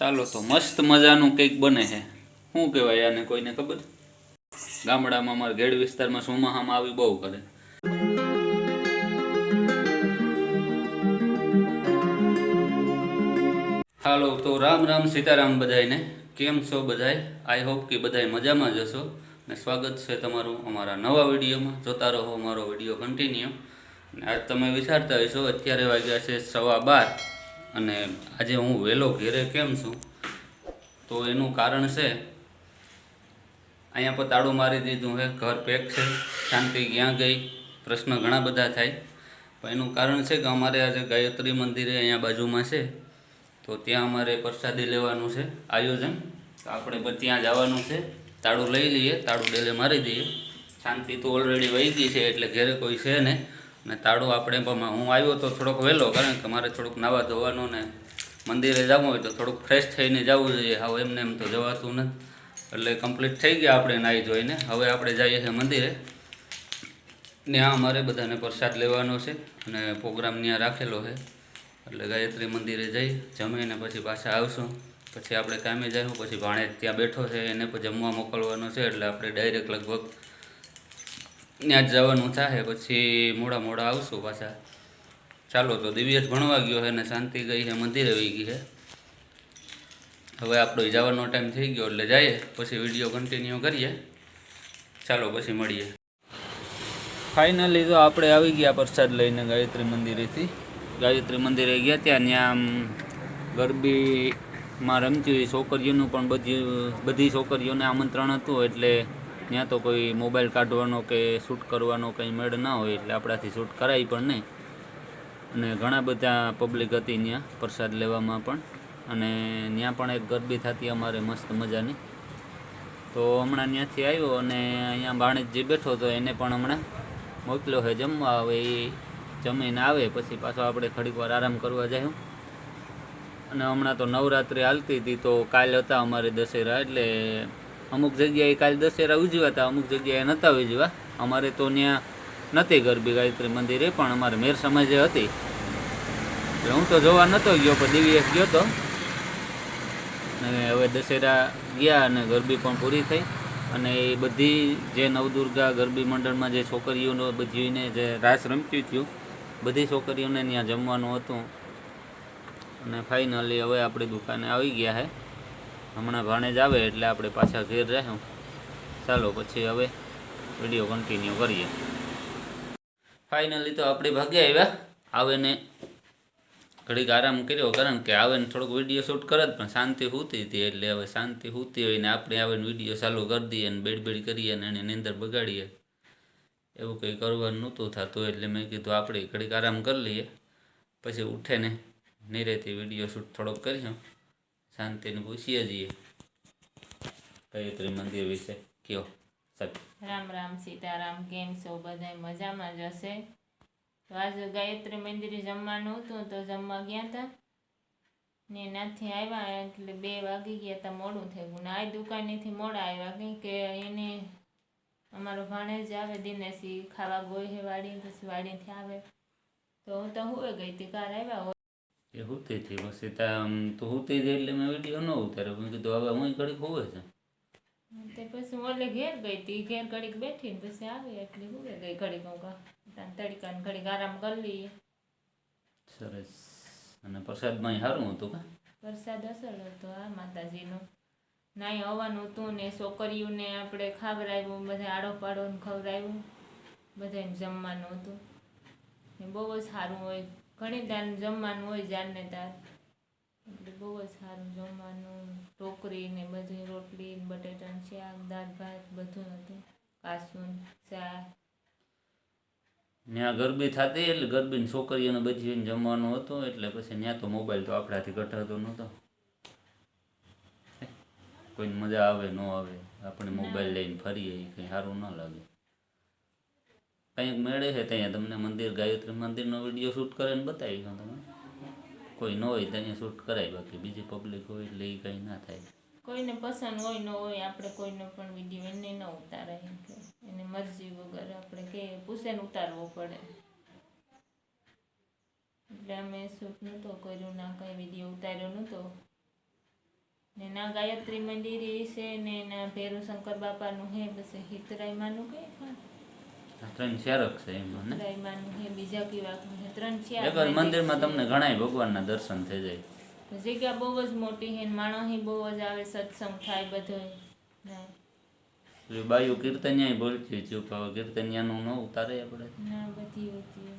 ચાલો તો મસ્ત મજાનું કંઈક બને છે। શું કહેવાય આને, કોઈને ખબર? ગામડામાં અમારા ગેડ વિસ્તારમાં ચોમાસામાં આવી બહુ કરે। હાલો તો રામ રામ સીતારામ બધાયને। કેમ છો બધાય? આઈ હોપ કે બધાય મજામાં જ હશો ને સ્વાગત છે તમારું અમારા નવા વિડીયોમાં। જોતા રહો અમારો વિડીયો કન્ટિન્યુ। આજ તમે વિચારતા હશો અત્યારે વાગ્યા છે 12:15 અને આજે હું વહેલો ઘેરે કેમ છું, તો એનું કારણ છે અહીંયા પર તાળું મારી દીધું છે, ઘર પેક છે, શાંતિ ક્યાં ગઈ પ્રશ્ન ઘણા બધા થાય। પણ એનું કારણ છે કે અમારે આજે ગાયત્રી મંદિરે અહીંયા બાજુમાં છે, તો ત્યાં અમારે પ્રસાદી લેવાનું છે આયોજન। તો આપણે ત્યાં જવાનું છે, તાળું લઈ લઈએ, તાળું ડેલે મારી દઈએ। શાંતિ તો ઓલરેડી વહી ગઈ છે એટલે ઘરે કોઈ છે ને, અને તાળું આપણે હું આવ્યો તો થોડોક વહેલો, કારણ કે મારે થોડુંક નાવા ધોવાનું ને મંદિરે જવું હોય તો થોડુંક ફ્રેશ થઈને જવું જોઈએ। હવે એમને એમ તો જવાતું નથી, એટલે કમ્પ્લીટ થઈ ગયા આપણે નાહી ધોઈને। હવે આપણે જઈએ છીએ મંદિરે, ત્યાં અમારે બધાને પ્રસાદ લેવાનો છે અને પ્રોગ્રામ ત્યાં રાખેલો છે। એટલે ગાયત્રી મંદિરે જઈ જમીને પછી પાછા આવશું, પછી આપણે કામે જઈશું। પછી ભાણેજ ત્યાં બેઠો છે, એને પણ જમવા મોકલવાનો છે, એટલે આપણે ડાયરેક્ટ લગભગ ત્યાં જ જવાનું થાય। પછી મોડા આવશું પાછા। ચાલો તો દિવ્યેશ ભણવા ગયો છે ને શાંતિ ગઈ છે મંદિરે વહી ગઈ છે। હવે આપણો જવાનો ટાઈમ થઈ ગયો એટલે જઈએ, પછી વિડીયો કન્ટિન્યુ કરીએ। ચાલો પછી મળીએ। ફાઇનલી તો આપણે આવી ગયા પ્રસાદ લઈને ગાયત્રી મંદિરેથી। ગાયત્રી મંદિરે ગયા ત્યાં આમ ગરબીમાં રમતી છોકરીઓનું પણ બધી છોકરીઓને આમંત્રણ હતું, એટલે ત્યાં તો કોઈ મોબાઈલ કાઢવાનો કે શૂટ કરવાનો કંઈ મેળ ના હોય, એટલે આપણાથી શૂટ કરાય પણ નહીં। અને ઘણા બધા પબ્લિક હતી ત્યાં પ્રસાદ લેવામાં પણ, અને ત્યાં પણ એક ગરબી થતી અમારે મસ્ત મજાની। તો હમણાં ત્યાંથી આવ્યો અને અહીંયા ભાણેજ જે બેઠો હતો એને પણ હમણાં મોકલ્યો છે જમવા। હવે એ જમીને આવે પછી પાછો આપણે ઘડીક વાર આરામ કરવા જઈએ। અને હમણાં તો નવરાત્રિ હાલતી હતી, તો કાલ હતા અમારે દશેરા, એટલે અમુક જગ્યાએ કાલ દશેરા ઉજવ્યા હતા, અમુક જગ્યાએ નહોતા ઉજવ્યા। અમારે તો ત્યાં નથી ગરબી ગાયત્રી મંદિરે, પણ અમારે મેર સમાજે હતી, એટલે હું તો જોવા નહોતો ગયો, પણ દિવ્યેશ ગયો હતો। અને હવે દશેરા ગયા અને ગરબી પણ પૂરી થઈ, અને એ બધી જે નવદુર્ગા ગરબી મંડળમાં જે છોકરીઓનો બધીને જે રાસ રમતી થયું, બધી છોકરીઓને ત્યાં જમવાનું હતું। અને ફાઇનલી હવે આપણી દુકાને આવી ગયા છે। હમણાં ભાણેજ આવે એટલે આપણે પાછા ઘેર રહીશું। ચાલો પછી હવે વિડીયો કન્ટિન્યુ કરીએ। ફાઇનલી તો આપણે ભાગે આવ્યા। આવે ને ઘડીક આરામ કર્યો, કારણ કે આવે ને થોડુંક વિડીયો શૂટ કરે પણ શાંતિ સૂતી હતી, એટલે હવે શાંતિ સૂતી હોય ને આપણે આવે ને વિડીયો ચાલુ કરી દઈએ ને બેડ કરીએ ને એને નીંદર બગાડીએ, એવું કંઈ કરવાનું નહોતું થતું। એટલે મેં કીધું આપણે ઘડીક આરામ કરી લઈએ, પછી ઉઠે ને નીરેથી વિડીયો શૂટ થોડોક કરીશું, શાંતિને પૂછીએ જઈએ ગાયત્રી મંદિર વિશે। કયો સાહેબ? રામ રામ સીતારામ, કેમ છો બધા? મજામાં જ હશે। તો આજે ગાયત્રી મંદિરે જમવાનું હતું, તો જમવા ગયા હતા ને ત્યાંથી આવ્યા એટલે 2 વાગી ગયા હતા, મોડું થઈ ગયું। ને આ દુકાનેથી મોડા આવ્યા, કેમ કે એને અમારો ભાણેજ આવે દિનેશી ખાવા ગોય હે વાડી, પછી વાડીથી આવે તો હું તો હુંય ગઈ હતી, કાર આવ્યા એ સૂતી હતી, પછી તું સૂતી હતી એટલે મેં વિડીયો ન ઉતાર્યો, મેં કીધું હવે હું ઘડીક હોવે છે। તે પછી હું ઓલે ઘેર ગઈ હતી, ઘેર ઘડીક બેઠી ને પછી આવી એટલે હુંય ગઈ ઘડીક, હું તડકાને ઘડીક આરામ કરી લઈએ। સરસ। અને પ્રસાદમાં સારું હતું કા? પ્રસાદ અસલ હતો આ માતાજીનો, નાય આવવાનું હતું ને છોકરીઓને આપણે ખવડાવ્યું, બધા આડો પાડોને ખવડાવ્યું, બધાને જમવાનું હતું ને બહુ જ સારું હોય। ઘણી દાન જમવાનું હોય જારને તાર, એટલે બહુ જ સારું જમવાનું, ઢોકળી ને બધી રોટલી બટેટાનું શાક, દાળ ભાત બધું હતું, કાસું ચા। ત્યાં ગરબી થતી એટલે ગરબીની છોકરીઓને બધી જમવાનું હતું, એટલે પછી ત્યાં તો મોબાઈલ તો આપણાથી ઘટાતો નહોતો। કોઈને મજા આવે ન આવે, આપણે મોબાઈલ લઈને ફરીએ એ કંઈ સારું ન લાગે। કંઈક મેળે છે ત્યાં તમને મંદિર ગાયત્રી મંદિરનો વિડીયો શૂટ કરીને બતાવીશું તમે, કોઈ ન હોય ત્યાં શૂટ કરાય, બાકી બીજી પબ્લિક હોય એટલે એ કંઈ ના થાય। કોઈને પસંદ હોય ન હોય, આપણે કોઈનો પણ વિડીયો એને ન ઉતારાય, એટલે એને મરજી વગર આપણે કે પૂછે ને ઉતારવો પડે, એટલે અમે શૂટ નહોતો કર્યું, ના કંઈ વિડીયો ઉતાર્યો નહોતો। ના ગાયત્રી મંદિર છે ને ના ભેરુશંકર બાપાનું હે, પછી હિતરાઈમાનું કઈ ત્રણ ચારક છે એમાં ને. હિતરાઈમાનું હે, બીજા કેવાકનું હે, 3-4 એક જ મંદિરમાં તમને ઘણાય ભગવાનના દર્શન થઈ જાય. જગ્યા બહુ જ મોટી હે, માણસી બહુ જ આવે, સત્સંગ થાય બધોય. બાયુ કીર્તનિયા બોલતી ચૂપ, હવે કીર્તનિયાનું ન ઉતારે આપણે. ના બધી હોતી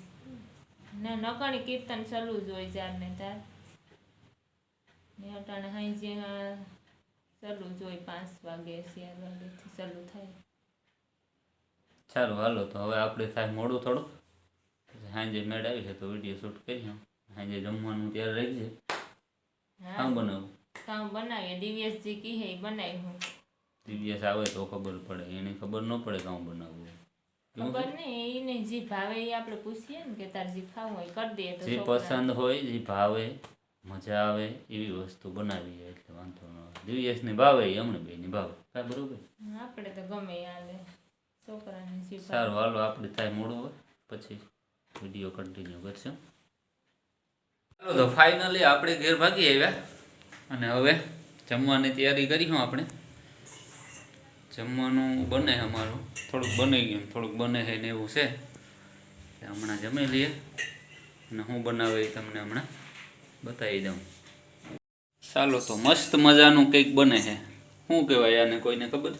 ના નકણી કીર્તન ચાલુ જ હોય જાર ને તાર ને અટાણે હાઈ જે ચાલુ જ હોય 5 વાગે 4 વાગેથી ચાલુ થાય. સારું હાલો તો હવે આપણે થાય મોડું થોડું, સાંજે મેળ આવી છે તો વિડીયો શૂટ કરીએ. સાંજે જમવાનું ત્યારે રહી જાય. કામ બનાવું કામ બનાવીએ, દિવ્યેશજી કી હે બનાવ્યું. દિવ્યેશ આવે તો ખબર પડે, એને ખબર ન પડે કામ બનાવવું. ખબર નહીં એને જે ભાવે એ આપણે પૂછીએ ને કે તાર જે ખાવું હોય કરી દઈએ તો જે પસંદ હોય જે ભાવે મજા આવે એવી વસ્તુ બનાવીએ એટલે વાંધો ન આવે. દિવ્યેશને ભાવે એ અમને બેની ભાવે, કાંઈ બરોબર. આપણે તો ગમે હાલે, છોકરાને જે સારું હાલો આપણે થાય મોડું હોય પછી વિડીયો કન્ટિન્યુ કરશું. ચાલો તો ફાઇનલી આપણે ઘેર ભાગી આવ્યા અને હવે જમવાની તૈયારી કરીશું. આપણે જમવાનું બને અમારું, થોડુંક બની ગયું થોડુંક બને છે ને એવું છે એટલે હમણાં જમી લઈએ અને હું બનાવે એ તમને હમણાં બતાવી દઉં. ચાલો તો મસ્ત મજાનું કંઈક બને છે. શું કહેવાય આને, કોઈને ખબર?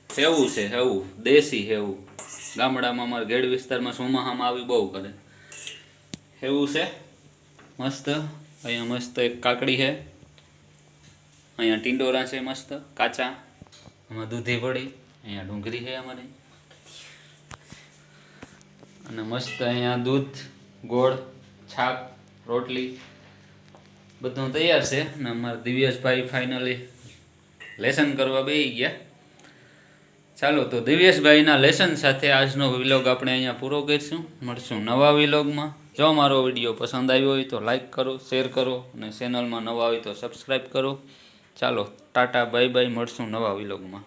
હેવું છે, હેવું, દેશી હેવું. ગામડામાં અમારા ઘેડ વિસ્તારમાં સોમાહામાં આવી બહુ કરે. હેવું છે મસ્ત. અહીંયા મસ્ત એક કાકડી છે, અહીંયા ટીંડોરા છે મસ્ત કાચા, આમાં દૂધી પડી, અહીંયા ડુંગળી છે અમારી, અને મસ્ત અહીંયા દૂધ, ગોળ, છાપ, રોટલી બધું તૈયાર છે. અને અમારા દિવ્યેશભાઈ ફાઇનલી લેસન કરવા બેસી ગયા. ચાલો તો દિવ્યેશભાઈના લેસન સાથે આજનો વિલોગ આપણે અહીંયા પૂરો કરીશું. મળશું નવા વિલોગમાં. જો મારો વિડીયો પસંદ આવ્યો હોય તો લાઈક કરો, શેર કરો અને ચેનલમાં નવા હોય તો સબસ્ક્રાઈબ કરો. ચાલો ટાટા બાય બાય, મળશું નવા વિલોગમાં.